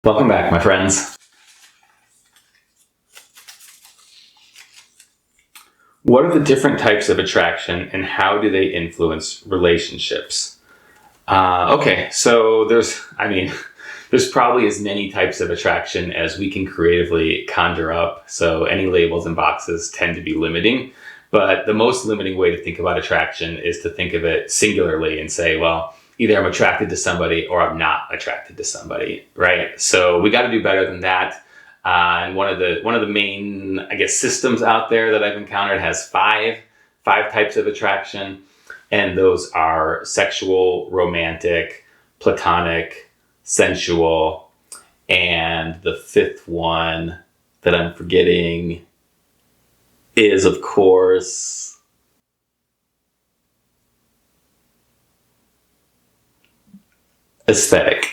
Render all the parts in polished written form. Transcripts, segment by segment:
Welcome back, my friends. What are the different types of attraction and how do they influence relationships? Okay, so there's probably as many types of attraction as we can creatively conjure up. So any labels and boxes tend to be limiting. But the most limiting way to think about attraction is to think of it singularly and say, well, either I'm attracted to somebody or I'm not attracted to somebody, right? So we got to do better than that. And one of the main, systems out there that I've encountered has five types of attraction, and those are sexual, romantic, platonic, sensual, and the fifth one that I'm forgetting is, of course, aesthetic.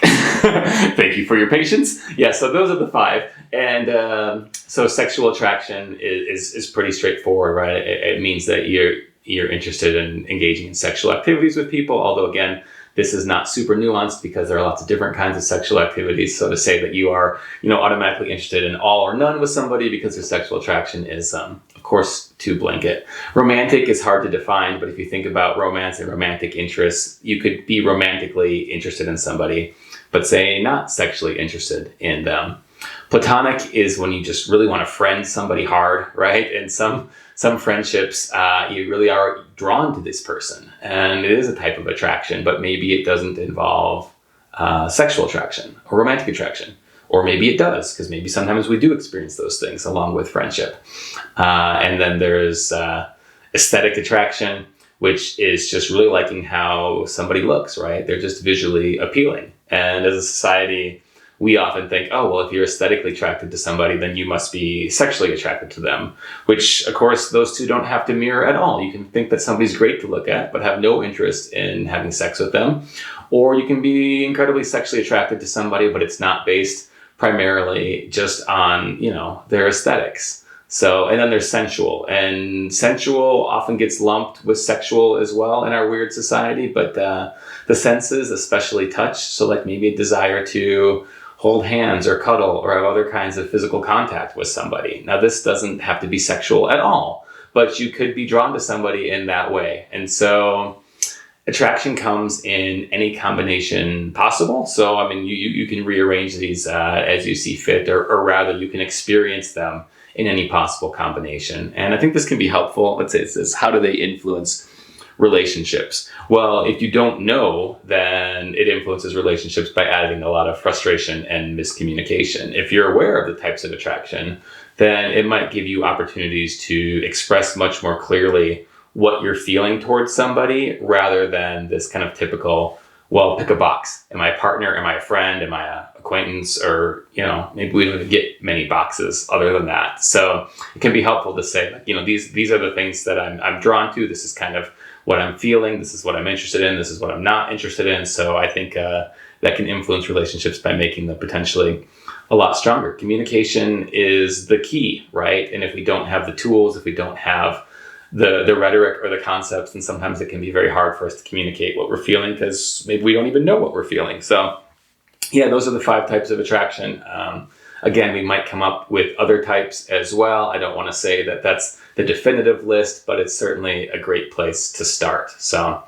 Thank you for your patience. Yeah, so those are the five. And so sexual attraction is pretty straightforward, right? It means that you're interested in engaging in sexual activities with people, although again, this is not super nuanced because there are lots of different kinds of sexual activities. So to say that you are, automatically interested in all or none with somebody because their sexual attraction is, of course, too blanket. Romantic is hard to define, but if you think about romance and romantic interests, you could be romantically interested in somebody, but say not sexually interested in them. Platonic is when you just really want to friend somebody hard, right? And some friendships, you really are drawn to this person, and it is a type of attraction, but maybe it doesn't involve sexual attraction or romantic attraction, or maybe it does, because maybe sometimes we do experience those things along with friendship. And then there's aesthetic attraction, which is just really liking how somebody looks, right? They're just visually appealing. And as a society, we often think, oh, well, if you're aesthetically attracted to somebody, then you must be sexually attracted to them, which, of course, those two don't have to mirror at all. You can think that somebody's great to look at, but have no interest in having sex with them. Or you can be incredibly sexually attracted to somebody, but it's not based primarily just on, their aesthetics. So, and then there's sensual, and sensual often gets lumped with sexual as well in our weird society, but the senses, especially touch, so like maybe a desire to hold hands or cuddle or have other kinds of physical contact with somebody. Now, this doesn't have to be sexual at all, but you could be drawn to somebody in that way. And so attraction comes in any combination possible. So, you can rearrange these as you see fit, or rather you can experience them in any possible combination. And I think this can be helpful. Let's say it says, how do they influence relationships? Well, if you don't know, then it influences relationships by adding a lot of frustration and miscommunication. If you're aware of the types of attraction, then it might give you opportunities to express much more clearly what you're feeling towards somebody, rather than this kind of typical, well, pick a box. Am I a partner? Am I a friend? Am I an acquaintance? Or, maybe we don't even get many boxes other than that. So it can be helpful to say, these are the things that I'm drawn to. This is kind of what I'm feeling. This is what I'm interested in. This is what I'm not interested in. So I think that can influence relationships by making them potentially a lot stronger. Communication is the key, right? And if we don't have the tools, if we don't have the rhetoric or the concepts, then sometimes it can be very hard for us to communicate what we're feeling, because maybe we don't even know what we're feeling. So yeah, those are the five types of attraction. Again, we might come up with other types as well. I don't want to say that that's the definitive list, but it's certainly a great place to start. So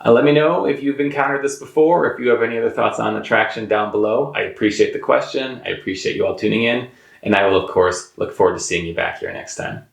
let me know if you've encountered this before, or if you have any other thoughts on attraction down below. I appreciate the question. I appreciate you all tuning in. And I will, of course, look forward to seeing you back here next time.